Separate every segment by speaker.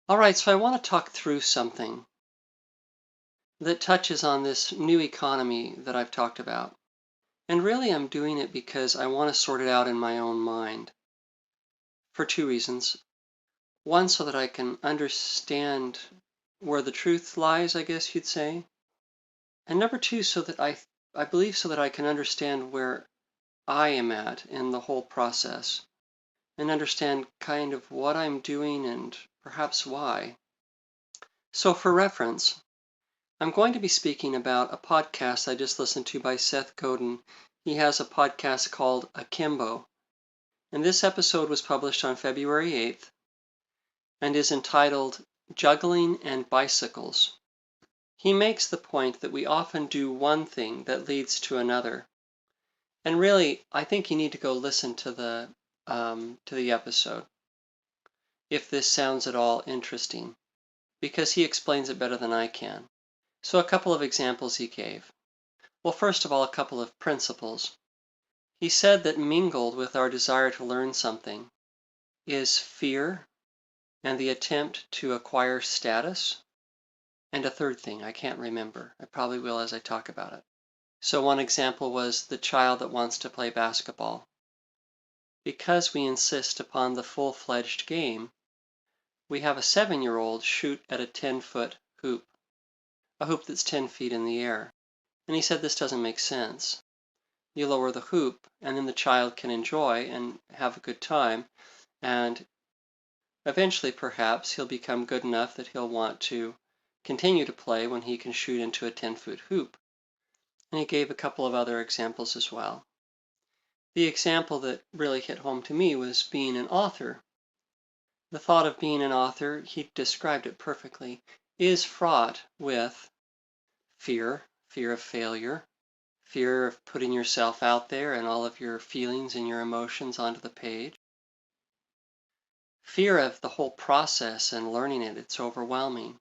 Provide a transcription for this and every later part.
Speaker 1: All right, so I want to talk through something that touches on this new economy that I've talked about. And really, I'm doing it because I want to sort it out in my own mind for two reasons. One, so that I can understand where the truth lies, I guess you'd say. And number two, so that I believe so that I can understand where I am at in the whole process and understand kind of what I'm doing and perhaps why. So for reference, I'm going to be speaking about a podcast I just listened to by Seth Godin. He has a podcast called Akimbo, and this episode was published on February 8th and is entitled Juggling and Bicycles. He makes the point that we often do one thing that leads to another. And really, I think you need to go listen to the episode if this sounds at all interesting, because he explains it better than I can. So a couple of examples he gave. Well, first of all, a couple of principles. He said that mingled with our desire to learn something is fear and the attempt to acquire status, and a third thing I can't remember. I probably will as I talk about it. So one example was the child that wants to play basketball. Because we insist upon the full-fledged game, we have a 7-year-old shoot at a 10-foot hoop, a hoop that's 10 feet in the air. And he said this doesn't make sense. You lower the hoop, and then the child can enjoy and have a good time, and eventually perhaps he'll become good enough that he'll want to continue to play when he can shoot into a 10-foot hoop. And he gave a couple of other examples as well. The example that really hit home to me was being an author. The thought of being an author, he described it perfectly, is fraught with fear of failure, fear of putting yourself out there and all of your feelings and your emotions onto the page, fear of the whole process and learning it, it's overwhelming.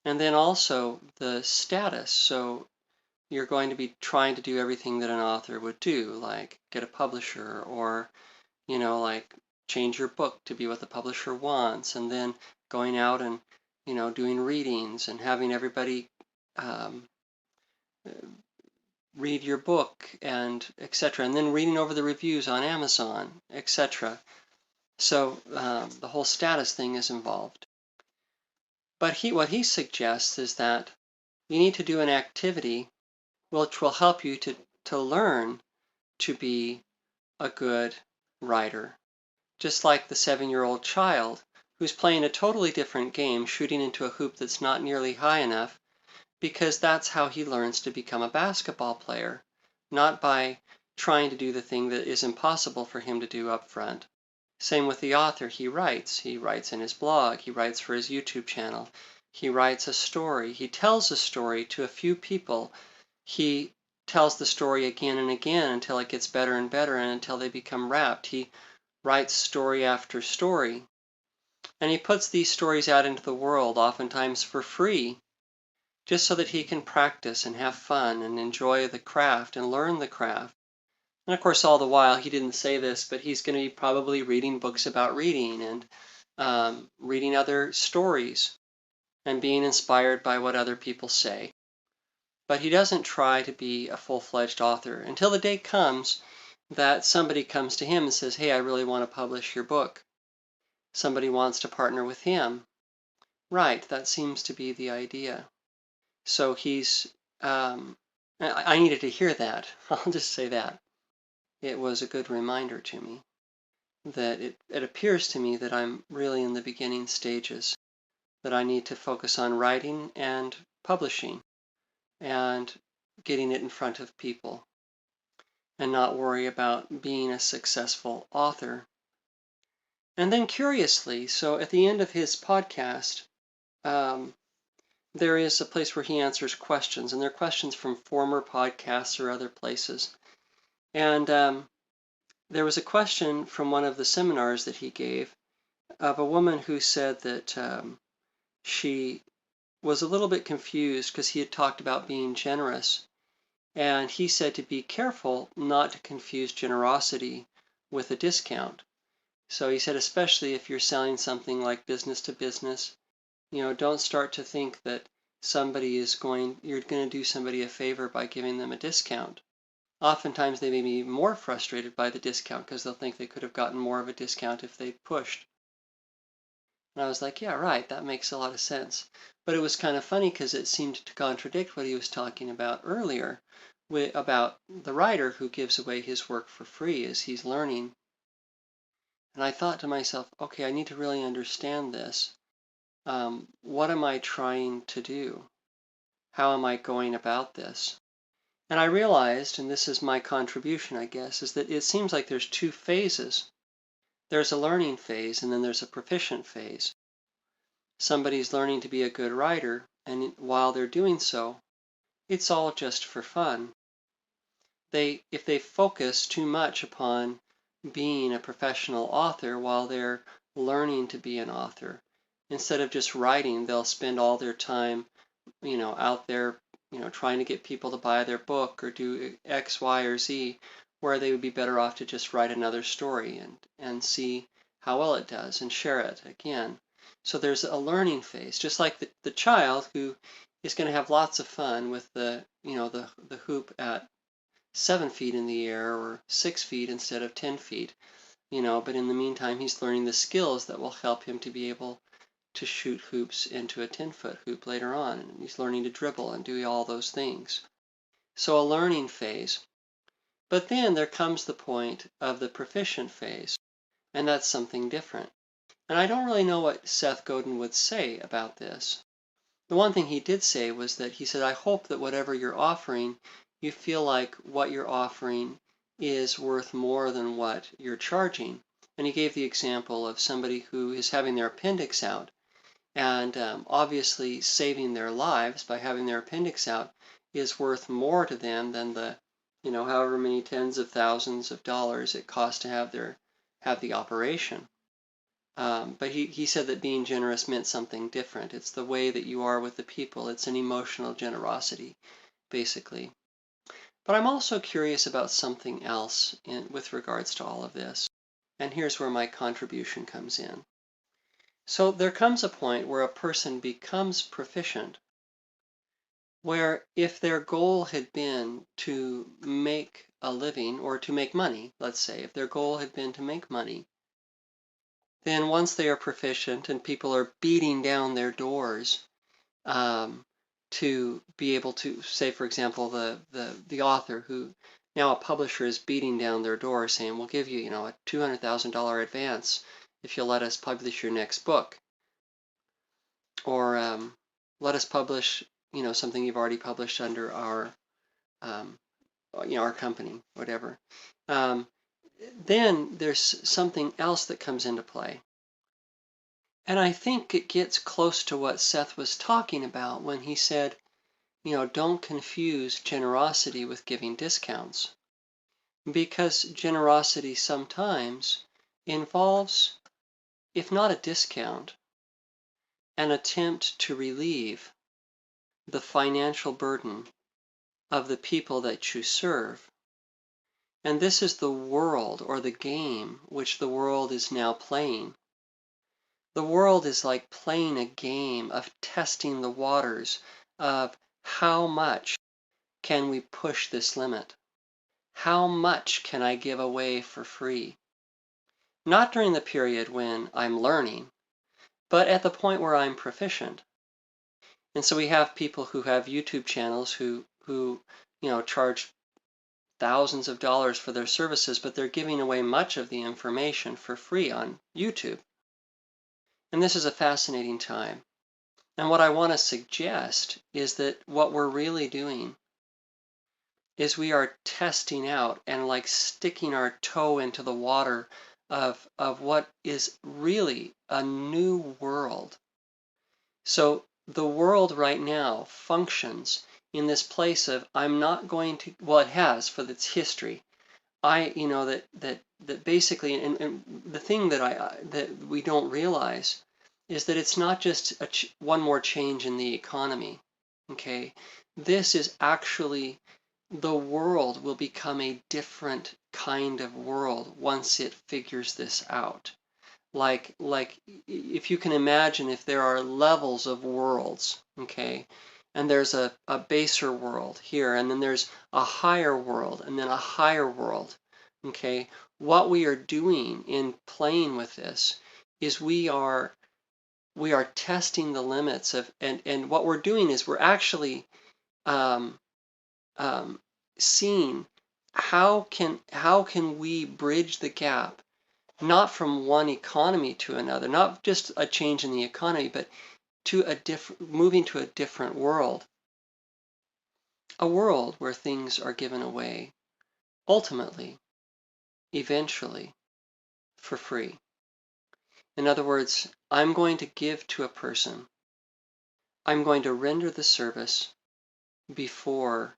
Speaker 1: And then also the status, so you're going to be trying to do everything that an author would do, like get a publisher or, like change your book to be what the publisher wants, and then going out and, doing readings and having everybody read your book and etc. And then reading over the reviews on Amazon, etc. So the whole status thing is involved. But what he suggests is that you need to do an activity which will help you to learn to be a good writer. Just like the 7-year-old child who's playing a totally different game, shooting into a hoop that's not nearly high enough, because that's how he learns to become a basketball player, not by trying to do the thing that is impossible for him to do up front. Same with the author. He writes in his blog, he writes for his YouTube channel, he writes a story, he tells a story to a few people, he tells the story again and again until it gets better and better and until they become wrapped. He writes story after story, and he puts these stories out into the world, oftentimes for free, just so that he can practice and have fun and enjoy the craft and learn the craft. And of course, all the while, he didn't say this, but he's going to be probably reading books about reading and reading other stories and being inspired by what other people say. But he doesn't try to be a full-fledged author until the day comes that somebody comes to him and says, hey, I really want to publish your book. Somebody wants to partner with him. Right, that seems to be the idea. So I needed to hear that. I'll just say that. It was a good reminder to me that it appears to me that I'm really in the beginning stages, that I need to focus on writing and publishing and getting it in front of people and not worry about being a successful author. And then curiously, so at the end of his podcast, there is a place where he answers questions, and they're questions from former podcasts or other places. And there was a question from one of the seminars that he gave of a woman who said that she was a little bit confused because he had talked about being generous. And he said to be careful not to confuse generosity with a discount. So he said, especially if you're selling something like business to business, don't start to think that you're going to do somebody a favor by giving them a discount. Oftentimes they may be more frustrated by the discount because they'll think they could have gotten more of a discount if they'd pushed. And I was like, yeah, right, that makes a lot of sense. But it was kind of funny because it seemed to contradict what he was talking about earlier about the writer who gives away his work for free as he's learning. And I thought to myself, okay, I need to really understand this. What am I trying to do? How am I going about this? And I realized, and this is my contribution, I guess, is that it seems like there's two phases. There's a learning phase, and then there's a proficient phase. Somebody's learning to be a good writer, and while they're doing so, it's all just for fun. If they focus too much upon being a professional author while they're learning to be an author, instead of just writing, they'll spend all their time, out there, trying to get people to buy their book or do X, Y, or Z, where they would be better off to just write another story and see how well it does and share it again. So there's a learning phase, just like the child who is going to have lots of fun with the hoop at 7 feet in the air or 6 feet instead of 10 feet, but in the meantime, he's learning the skills that will help him to be able to shoot hoops into a 10-foot hoop later on. And he's learning to dribble and do all those things. So a learning phase. But then there comes the point of the proficient phase, and that's something different. And I don't really know what Seth Godin would say about this. The one thing he did say was that he said, I hope that whatever you're offering, you feel like what you're offering is worth more than what you're charging. And he gave the example of somebody who is having their appendix out, and obviously saving their lives by having their appendix out is worth more to them than the, however many tens of thousands of dollars it costs to have the operation. But he said that being generous meant something different. It's the way that you are with the people. It's an emotional generosity, basically. But I'm also curious about something else with regards to all of this. And here's where my contribution comes in. So there comes a point where a person becomes proficient, where if their goal had been to make a living or to make money, let's say, if their goal had been to make money, then once they are proficient and people are beating down their doors to be able to, say, for example, the author who now a publisher is beating down their door saying, we'll give you, a $200,000 advance if you'll let us publish your next book. Or let us publish, something you've already published under our, our company, whatever. Then there's something else that comes into play. And I think it gets close to what Seth was talking about when he said, don't confuse generosity with giving discounts. Because generosity sometimes involves, if not a discount, an attempt to relieve the financial burden of the people that you serve. And this is the world or the game which the world is now playing. The world is like playing a game of testing the waters of how much can we push this limit? How much can I give away for free? Not during the period when I'm learning, but at the point where I'm proficient. And so we have people who have YouTube channels who charge thousands of dollars for their services, but they're giving away much of the information for free on YouTube. And this is a fascinating time. And what I want to suggest is that what we're really doing is we are testing out and like sticking our toe into the water of what is really a new world. So the world right now functions in this place of I'm not going to, well, it has for its history. That basically, and the thing that we don't realize is that it's not just one more change in the economy. Okay, this is actually the world will become a different kind of world once it figures this out. Like if you can imagine, if there are levels of worlds, okay, and there's a baser world here, and then there's a higher world, and then a higher world, okay, what we are doing in playing with this is we are testing the limits of, and what we're doing is we're actually um, um, seeing how can we bridge the gap, not from one economy to another, not just a change in the economy, but to a moving to a different world, a world where things are given away, ultimately, eventually, for free. In other words, I'm going to give to a person. I'm going to render the service before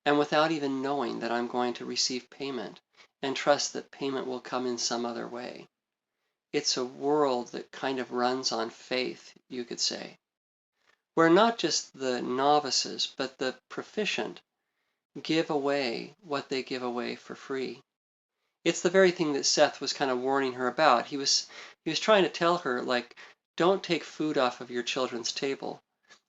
Speaker 1: and without even knowing that I'm going to receive payment, and trust that payment will come in some other way. It's a world that kind of runs on faith, you could say, where not just the novices, but the proficient give away what they give away for free. It's the very thing that Seth was kind of warning her about. He was trying to tell her, like, don't take food off of your children's table,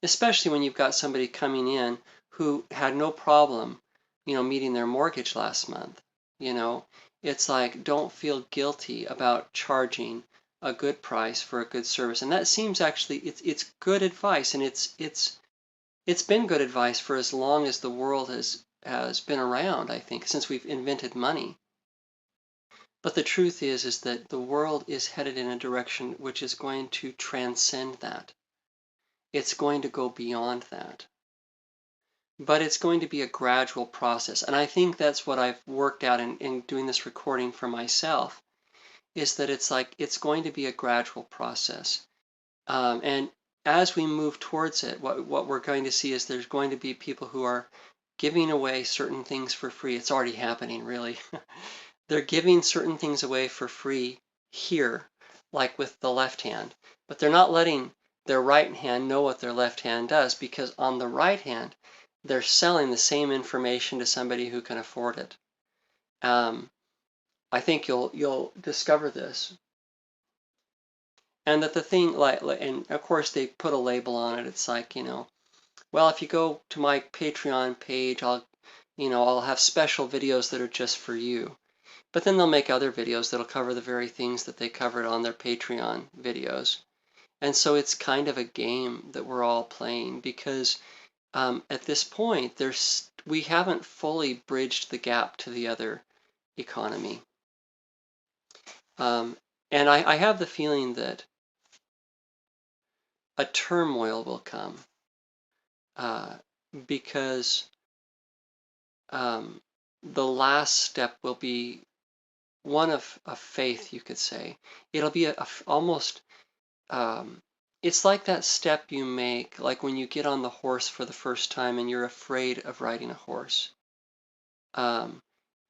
Speaker 1: especially when you've got somebody coming in who had no problem, meeting their mortgage last month. You know, it's like, don't feel guilty about charging a good price for a good service. And that seems actually it's good advice, and it's been good advice for as long as the world has been around, I think, since we've invented money. But the truth is that the world is headed in a direction which is going to transcend that. It's going to go beyond that. But it's going to be a gradual process. And I think that's what I've worked out in doing this recording for myself, is that it's going to be a gradual process. And as we move towards it, what we're going to see is there's going to be people who are giving away certain things for free. It's already happening, really. They're giving certain things away for free here, like with the left hand, but they're not letting their right hand know what their left hand does, because on the right hand, they're selling the same information to somebody who can afford it. I think you'll discover this, and that the thing, and of course they put a label on it. It's like, well, if you go to my Patreon page, I'll have special videos that are just for you. But then they'll make other videos that'll cover the very things that they covered on their Patreon videos. And so it's kind of a game that we're all playing, because at this point, we haven't fully bridged the gap to the other economy. And I have the feeling that a turmoil will come, because the last step will be one of faith, you could say. It'll be almost, it's like that step you make, like when you get on the horse for the first time and you're afraid of riding a horse. And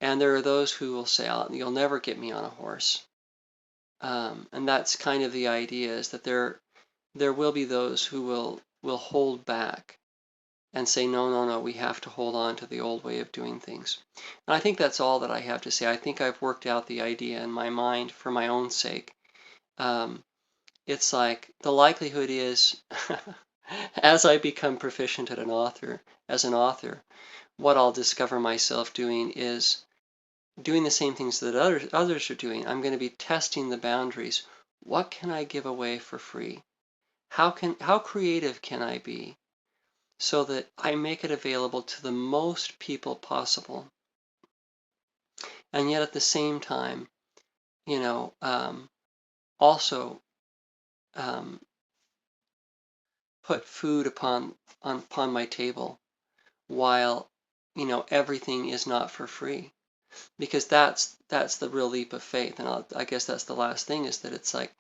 Speaker 1: there are those who will say, you'll never get me on a horse. And that's kind of the idea, is that there will be those who will hold back and say, no, we have to hold on to the old way of doing things. And I think that's all that I have to say. I think I've worked out the idea in my mind for my own sake. It's like the likelihood is, as I become proficient as an author, what I'll discover myself doing is doing the same things that others are doing. I'm going to be testing the boundaries. What can I give away for free? How creative can I be, so that I make it available to the most people possible, and yet at the same time, also put food upon my table, while everything is not for free, because that's the real leap of faith. And I guess that's the last thing, is that it's like,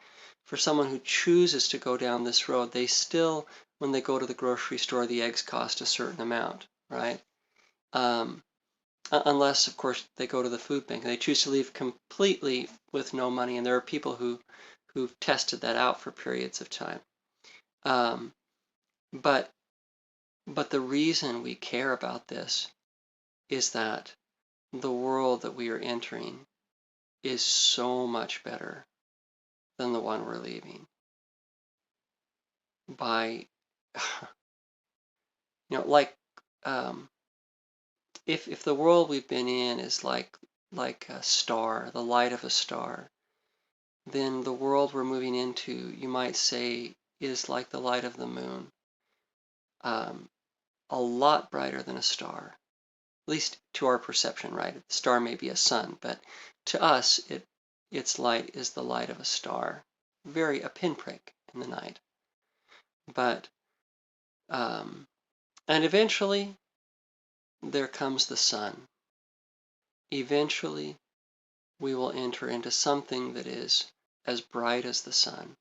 Speaker 1: for someone who chooses to go down this road, they still, when they go to the grocery store, the eggs cost a certain amount, right? Unless, of course, they go to the food bank and they choose to leave completely with no money. And there are people who've tested that out for periods of time. But the reason we care about this is that the world that we are entering is so much better than the one we're leaving. By, like, if the world we've been in is like a star, the light of a star, then the world we're moving into, you might say, is like the light of the moon, a lot brighter than a star, at least to our perception, right? The star may be a sun, but to us, its light is the light of a star, a pinprick in the night. But and eventually, there comes the sun. Eventually, we will enter into something that is as bright as the sun.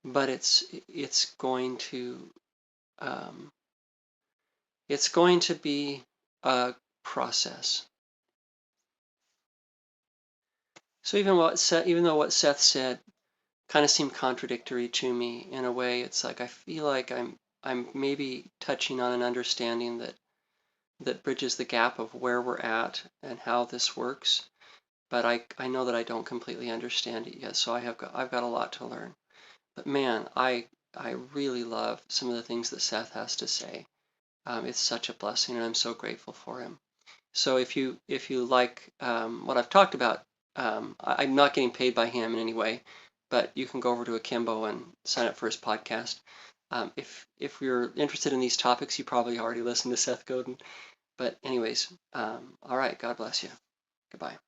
Speaker 1: But it's going to be a process. So even though what Seth said kind of seemed contradictory to me in a way, it's like I feel like I'm maybe touching on an understanding that bridges the gap of where we're at and how this works. But I know that I don't completely understand it yet, so I've got a lot to learn. But man, I really love some of the things that Seth has to say. It's such a blessing, and I'm so grateful for him. So if you like what I've talked about, I'm not getting paid by him in any way, but you can go over to Akimbo and sign up for his podcast. If you're interested in these topics, you probably already listened to Seth Godin. But anyways, all right, God bless you. Goodbye.